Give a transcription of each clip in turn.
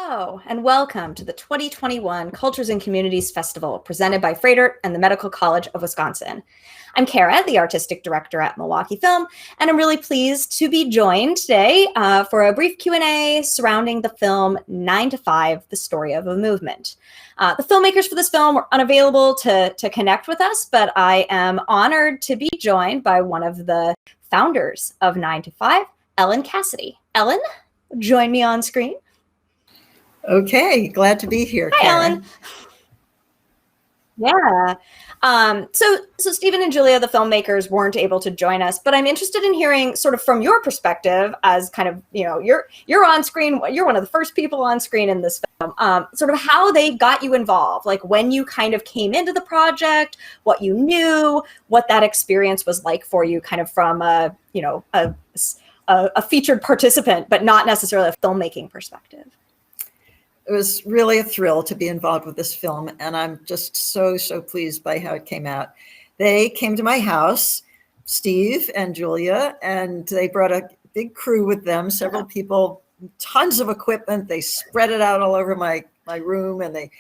Hello, and welcome to the 2021 Cultures and Communities Festival presented by Freighter and the Medical College of Wisconsin. I'm Kara, the Artistic Director at Milwaukee Film, and I'm really pleased to be joined today for a brief Q&A surrounding the film 9 to 5, The Story of a Movement. The filmmakers for this film were unavailable to connect with us, but I am honored to be joined by one of the founders of 9 to 5, Ellen Cassedy. Ellen, join me on screen. Okay, glad to be here, Hi, Karen. Ellen. Yeah. So Stephen and Julia, the filmmakers, weren't able to join us, but I'm interested in hearing sort of from your perspective as kind of, you're on screen, you're one of the first people on screen in this film, sort of how they got you involved, like when you kind of came into the project, what you knew, what that experience was like for you kind of from a featured participant, but not necessarily a filmmaking perspective. It was really a thrill to be involved with this film, and I'm just so pleased by how it came out. They came to my house, Steve and Julia, and they brought a big crew with them, several people, tons of equipment. They spread it out all over my room, and they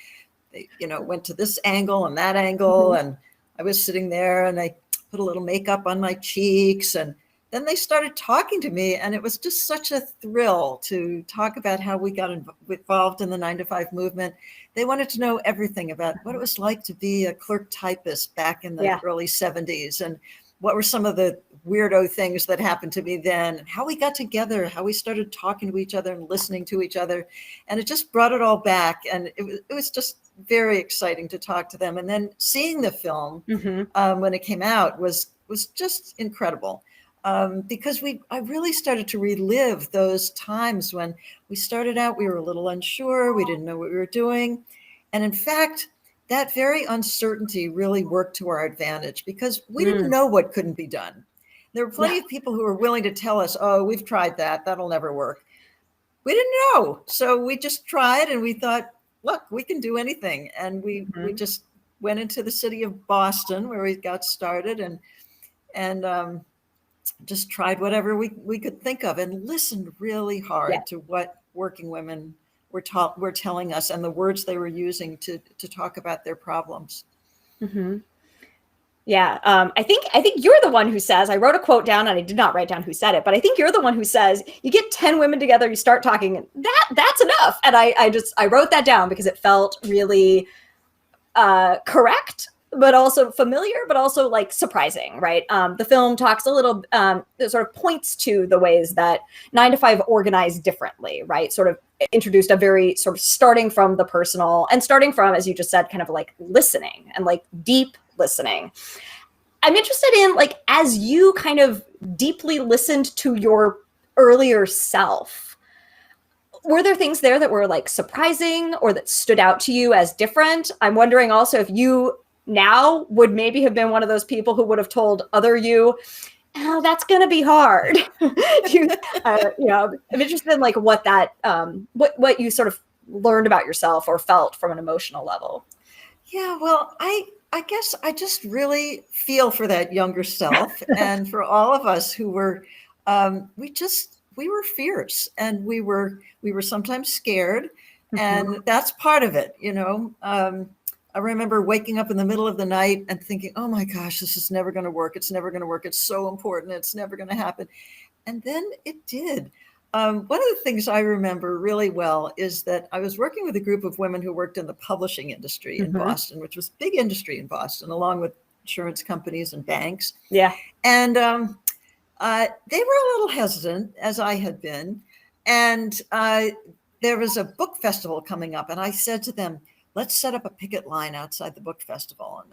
went to this angle and that angle, and I was sitting there, and they put a little makeup on my cheeks, and then they started talking to me, and it was just such a thrill to talk about how we got involved in the 9 to 5 movement. They wanted to know everything about what it was like to be a clerk typist back in the early 70s, and what were some of the weirdo things that happened to me then, and how we got together, how we started talking to each other and listening to each other. And it just brought it all back. And it was just very exciting to talk to them. And then seeing the film when it came out was just incredible. Because I really started to relive those times when we started out, we were a little unsure, we didn't know what we were doing. And in fact, that very uncertainty really worked to our advantage because we didn't know what couldn't be done. There were plenty of people who were willing to tell us, oh, we've tried that, that'll never work. We didn't know. So we just tried and we thought, look, we can do anything. And we just went into the city of Boston where we got started and just tried whatever we could think of and listened really hard to what working women were telling us and the words they were using to talk about their problems. Yeah, I think you're the one who says, I wrote a quote down and I did not write down who said it, but I think you're the one who says, you get 10 women together, you start talking, and that's enough. And I wrote that down because it felt really correct, but also familiar, but also like surprising, right? The film talks a little, sort of points to the ways that 9 to 5 organized differently, right? Sort of introduced a very sort of starting from the personal and starting from, as you just said, kind of like listening and like deep listening. I'm interested in like, as you kind of deeply listened to your earlier self, were there things there that were like surprising or that stood out to you as different? I'm wondering also if you now would maybe have been one of those people who would have told other you, oh, that's going to be hard. I'm interested in like what that, what you sort of learned about yourself or felt from an emotional level. Yeah, well, I guess I just really feel for that younger self and for all of us who were, we were fierce and we were sometimes scared, and that's part of it, I remember waking up in the middle of the night and thinking, oh my gosh, this is never going to work. It's never going to work. It's so important. It's never going to happen. And then it did. One of the things I remember really well is that I was working with a group of women who worked in the publishing industry in Boston, which was a big industry in Boston, along with insurance companies and banks. Yeah. And they were a little hesitant, as I had been. And there was a book festival coming up. And I said to them, let's set up a picket line outside the book festival and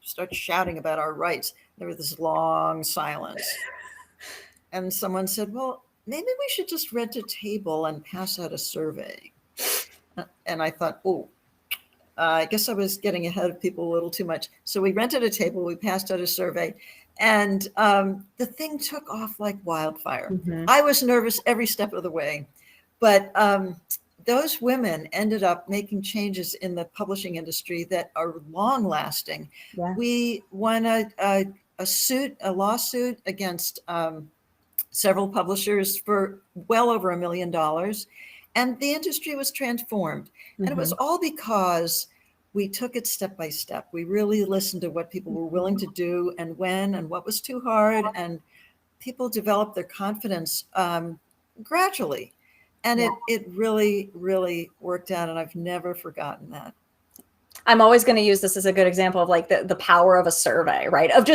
start shouting about our rights. There was this long silence. And someone said, well, maybe we should just rent a table and pass out a survey. And I thought, I guess I was getting ahead of people a little too much. So we rented a table, we passed out a survey, and the thing took off like wildfire. I was nervous every step of the way, but those women ended up making changes in the publishing industry that are long lasting. Yeah. We won a lawsuit against several publishers for well over $1 million. And the industry was transformed. And it was all because we took it step by step. We really listened to what people were willing to do and when and what was too hard. And people developed their confidence gradually. And it really, really worked out. And I've never forgotten that. I'm always going to use this as a good example of like the power of a survey, right? Of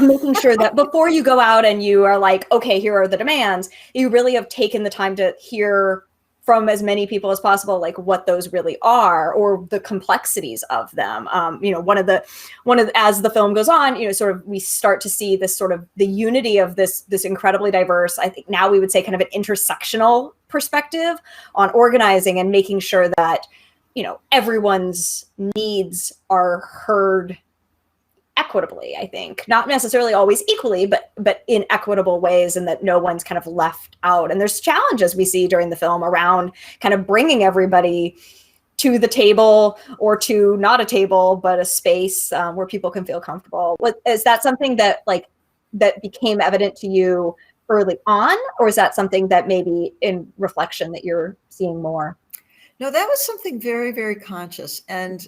making sure that before you go out and you are like, okay, here are the demands, you really have taken the time to hear from as many people as possible, like what those really are or the complexities of them. As the film goes on, sort of we start to see this sort of the unity of this incredibly diverse, I think now we would say kind of an intersectional perspective on organizing and making sure that everyone's needs are heard equitably, I think. Not necessarily always equally, but in equitable ways, and that no one's kind of left out. And there's challenges we see during the film around kind of bringing everybody to the table, or to not a table, but a space where people can feel comfortable. Is that something that became evident to you early on, or is that something that maybe in reflection that you're seeing more? No, that was something very, very conscious. And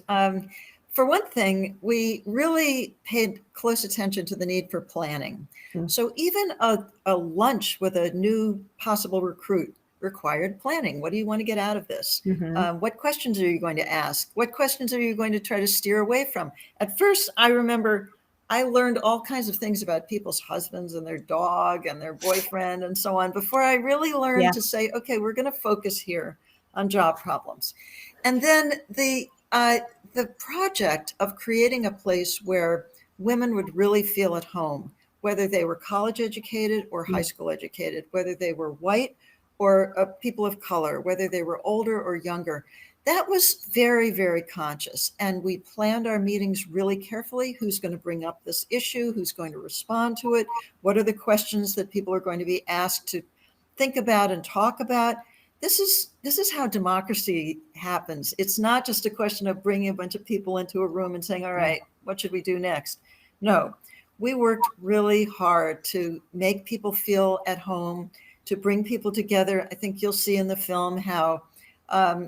for one thing, we really paid close attention to the need for planning. So even a lunch with a new possible recruit required planning. What do you want to get out of this? What questions are you going to ask? What questions are you going to try to steer away from? At first, I remember I learned all kinds of things about people's husbands and their dog and their boyfriend and so on before I really learned to say, okay, we're going to focus here on job problems. And then the project of creating a place where women would really feel at home, whether they were college educated or high school educated, whether they were white or people of color, whether they were older or younger, that was very, very conscious. And we planned our meetings really carefully. Who's going to bring up this issue? Who's going to respond to it? What are the questions that people are going to be asked to think about and talk about? This is how democracy happens. It's not just a question of bringing a bunch of people into a room and saying, all right, what should we do next? No, we worked really hard to make people feel at home, to bring people together. I think you'll see in the film how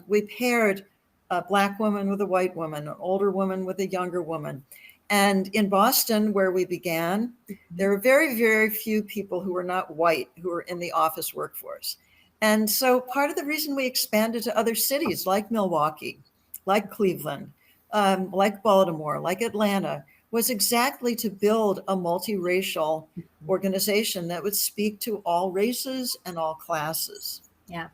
we paired a Black woman with a white woman, an older woman with a younger woman. And in Boston, where we began, there were very, very few people who were not white who were in the office workforce. And so part of the reason we expanded to other cities like Milwaukee, like Cleveland, like Baltimore, like Atlanta, was exactly to build a multiracial organization that would speak to all races and all classes. Yeah.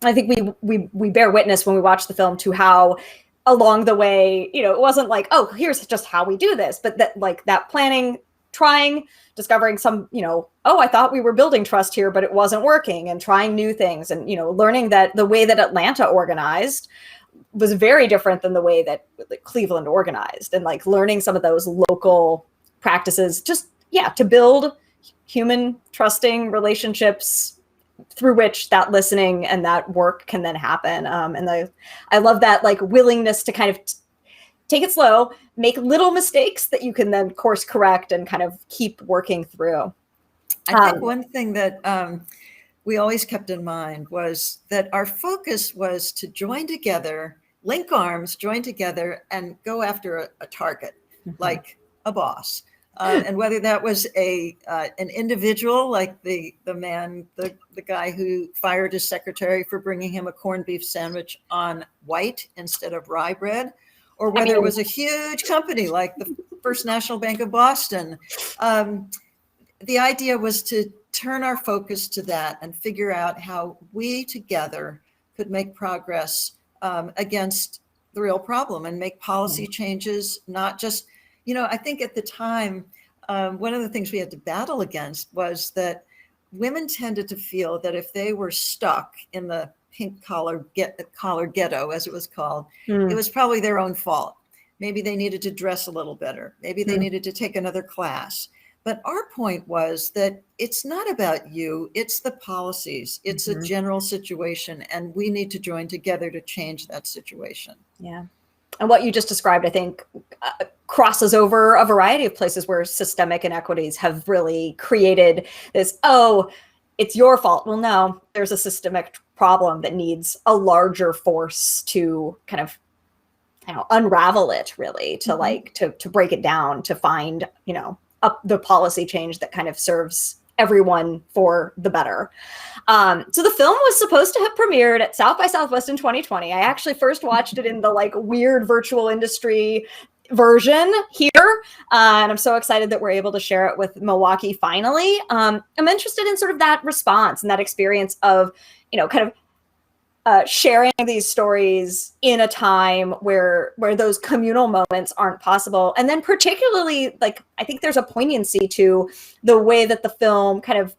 I think we bear witness when we watch the film to how along the way, it wasn't like, oh, here's just how we do this, but that planning, trying, discovering some, oh, I thought we were building trust here, but it wasn't working, and trying new things, and, learning that the way that Atlanta organized was very different than the way that Cleveland organized, and learning some of those local practices, just, to build human trusting relationships through which that listening and that work can then happen. I love that willingness to kind of take it slow, make little mistakes that you can then course correct and kind of keep working through. I think one thing that we always kept in mind was that our focus was to join together, link arms, join together, and go after a target, like a boss. And whether that was an individual, like the guy who fired his secretary for bringing him a corned beef sandwich on white instead of rye bread, or whether it was a huge company like the First National Bank of Boston. The idea was to turn our focus to that and figure out how we together could make progress against the real problem and make policy changes, not just, I think at the time, one of the things we had to battle against was that women tended to feel that if they were stuck in the pink collar ghetto, as it was called, it was probably their own fault. Maybe they needed to dress a little better. Maybe they needed to take another class. But our point was that it's not about you, it's the policies. It's a general situation, and we need to join together to change that situation. Yeah. And what you just described, I think, crosses over a variety of places where systemic inequities have really created this, it's your fault. Well, no, there's a systemic problem that needs a larger force to kind of, unravel it, really, to like to break it down, to find, the policy change that kind of serves everyone for the better. So the film was supposed to have premiered at South by Southwest in 2020. I actually first watched it in the like weird virtual industry version here, and I'm so excited that we're able to share it with Milwaukee finally. I'm interested in sort of that response and that experience of, kind of sharing these stories in a time where those communal moments aren't possible. And then particularly, like, I think there's a poignancy to the way that the film kind of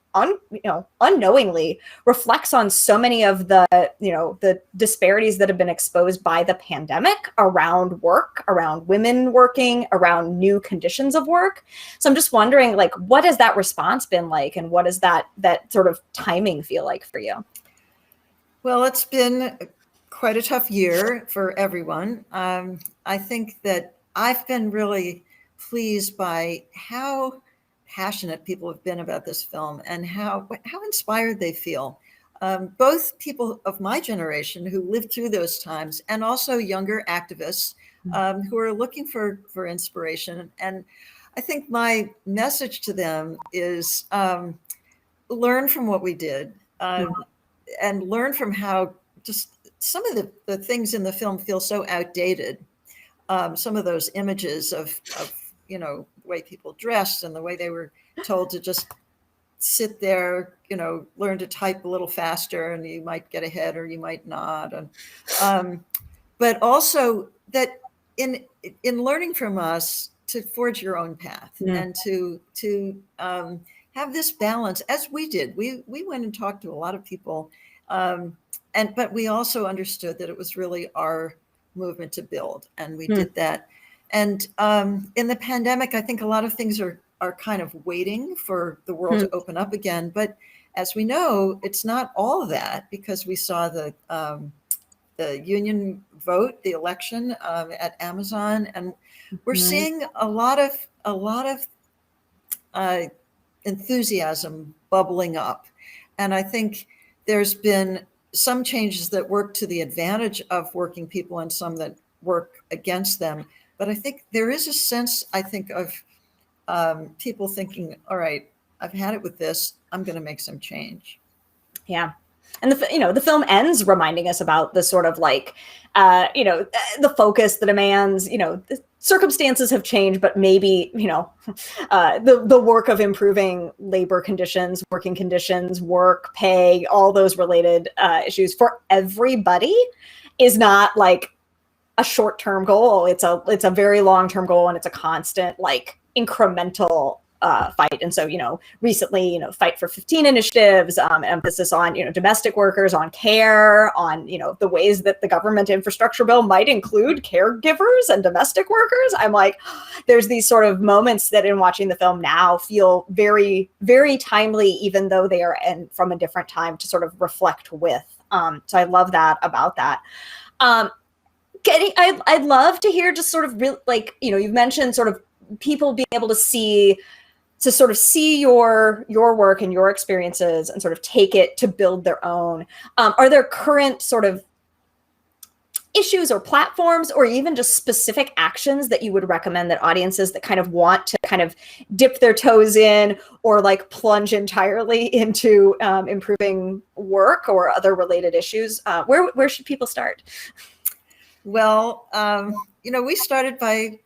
unknowingly reflects on so many of the the disparities that have been exposed by the pandemic around work, around women working, around new conditions of work. So I'm just wondering, like, what has that response been like, and what does that sort of timing feel like for you? Well, it's been quite a tough year for everyone. I think that I've been really pleased by how passionate people have been about this film and how inspired they feel. Both people of my generation who lived through those times, and also younger activists who are looking for inspiration. And I think my message to them is learn from what we did. And learn from how just some of the things in the film feel so outdated. Some of those images of the way people dressed and the way they were told to just sit there, learn to type a little faster, and you might get ahead or you might not. And but also that in learning from us, to forge your own path and to have this balance, as we did. We went and talked to a lot of people, but we also understood that it was really our movement to build, and we did that. And in the pandemic, I think a lot of things are kind of waiting for the world to open up again. But as we know, it's not all of that, because we saw the union vote, the election at Amazon, and we're seeing a lot of enthusiasm bubbling up. And I think there's been some changes that work to the advantage of working people and some that work against them. But I think there is a sense, of people thinking, all right, I've had it with this, I'm going to make some change. Yeah. And the film ends reminding us about the sort of like, the focus, the demands, the circumstances have changed, but maybe, the work of improving labor conditions, working conditions, work, pay, all those related issues for everybody is not like a short-term goal. It's a very long-term goal, and it's a constant, like, incremental fight. And so, recently, Fight for 15 initiatives, emphasis on, domestic workers, on care, on, the ways that the government infrastructure bill might include caregivers and domestic workers. I'm like, there's these sort of moments that in watching the film now feel very, very timely, even though they are from a different time to sort of reflect with. So I love that about that. Kenny, I'd love to hear just sort of you've mentioned sort of people being able to sort of see your work and your experiences and sort of take it to build their own. Are there current sort of issues or platforms, or even just specific actions that you would recommend that audiences that kind of want to kind of dip their toes in, or like plunge entirely into improving work or other related issues? Where should people start? Well, we started by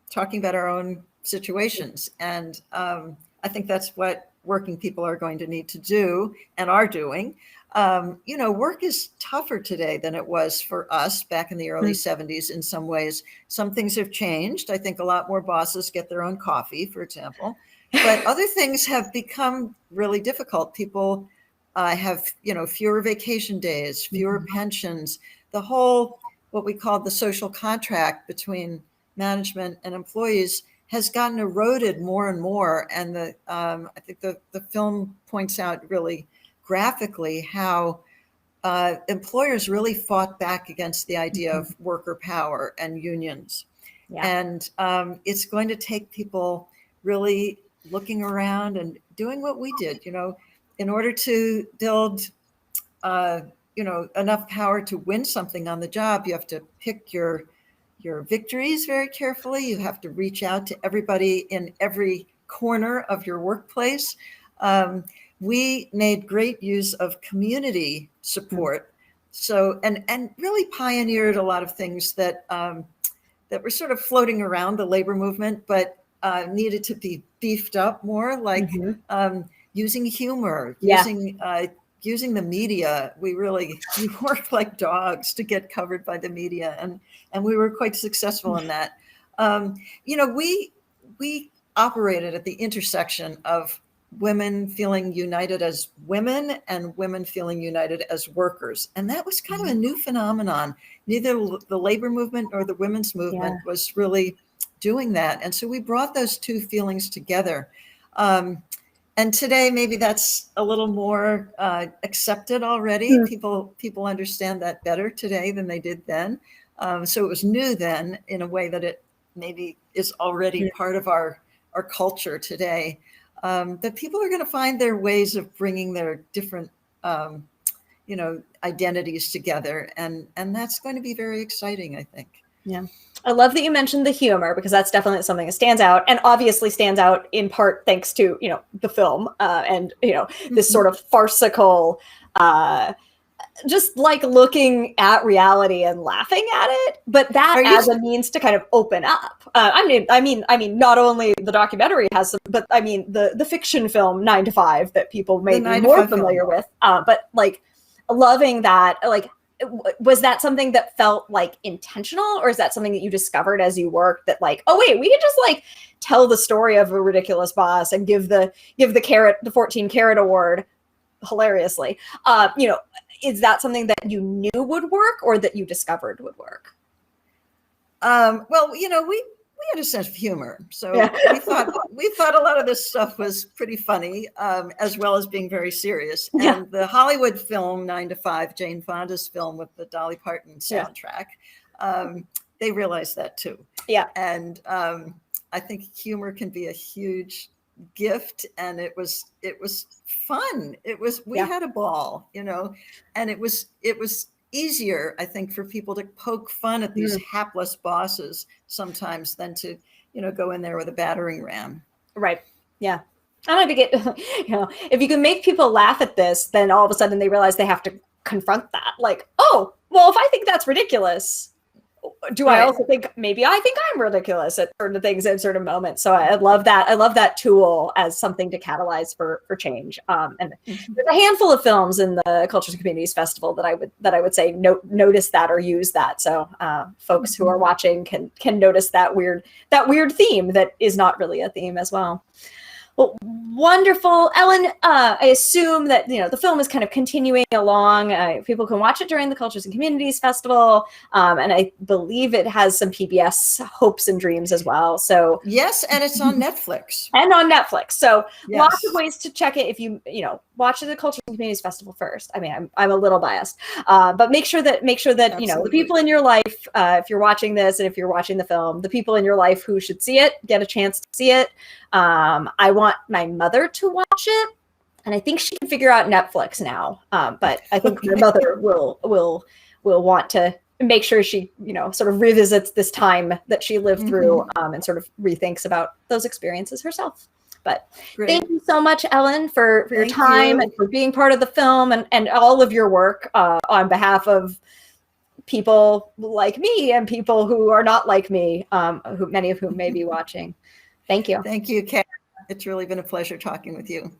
talking about our own situations. And I think that's what working people are going to need to do and are doing. Work is tougher today than it was for us back in the early 70s in some ways. Some things have changed. I think a lot more bosses get their own coffee, for example. But other things have become really difficult. People have, fewer vacation days, fewer pensions. The whole, what we call the social contract between management and employees has gotten eroded more and more. And I think the film points out really graphically how employers really fought back against the idea of worker power and unions. Yeah. And it's going to take people really looking around and doing what we did, in order to build, enough power to win something on the job, you have to pick your victories very carefully. You have to reach out to everybody in every corner of your workplace. We made great use of community support. So, and really pioneered a lot of things that were sort of floating around the labor movement, but needed to be beefed up more, like using humor, using the media. We worked like dogs to get covered by the media, and we were quite successful in that. We operated at the intersection of women feeling united as women and women feeling united as workers. And that was kind of a new phenomenon. Neither the labor movement nor the women's movement was really doing that. And so we brought those two feelings together. And today, maybe that's a little more accepted already. People understand that better today than they did then. So it was new then in a way that it maybe is already part of our culture today. That people are going to find their ways of bringing their different, identities together. And that's going to be very exciting, I think. Yeah. I love that you mentioned the humor, because that's definitely something that stands out, and obviously stands out in part thanks to, the film and, this sort of farcical, just like looking at reality and laughing at it, but that as a means to kind of open up. I mean, not only the documentary has some, but I mean, the fiction film 9 to 5 that people may be more familiar with, but like loving that, like, was that something that felt like intentional, or is that something that you discovered as you worked, that like, oh wait, we can just like tell the story of a ridiculous boss and give the 14 Carat award hilariously? Is that something that you knew would work, or that you discovered would work? Well, we had a sense of humor, so we thought a lot of this stuff was pretty funny, as well as being very serious. And the Hollywood film 9 to 5, Jane Fonda's film with the Dolly Parton soundtrack, they realized that too. Yeah, and I think humor can be a huge gift, and it was fun. We had a ball, and it was easier, I think, for people to poke fun at these hapless bosses sometimes than to, go in there with a battering ram. Right. Yeah. I don't think if you can make people laugh at this, then all of a sudden they realize they have to confront that. Like, oh, well, if I think that's ridiculous, do I also think maybe I think I'm ridiculous at certain things at certain moments? So I love that. I love that tool as something to catalyze for change. And there's a handful of films in the Cultures and Communities Festival that I would say notice that or use that. So folks who are watching can notice that weird theme that is not really a theme as well. Well, wonderful. Ellen, I assume that, the film is kind of continuing along. People can watch it during the Cultures and Communities Festival. And I believe it has some PBS hopes and dreams as well. So yes, and it's on Netflix. And on Netflix. So lots of ways to check it if you, watch the Cultures and Communities Festival first. I mean, I'm a little biased, but make sure that the people in your life, if you're watching this and if you're watching the film, the people in your life who should see it, get a chance to see it. I want my mother to watch it, and I think she can figure out Netflix now. But I think my mother will want to make sure she, sort of revisits this time that she lived through, and sort of rethinks about those experiences herself. But thank you so much, Ellen, for your time and for being part of the film and all of your work on behalf of people like me and people who are not like me, many of whom may be watching. Thank you. Thank you, Karen. It's really been a pleasure talking with you.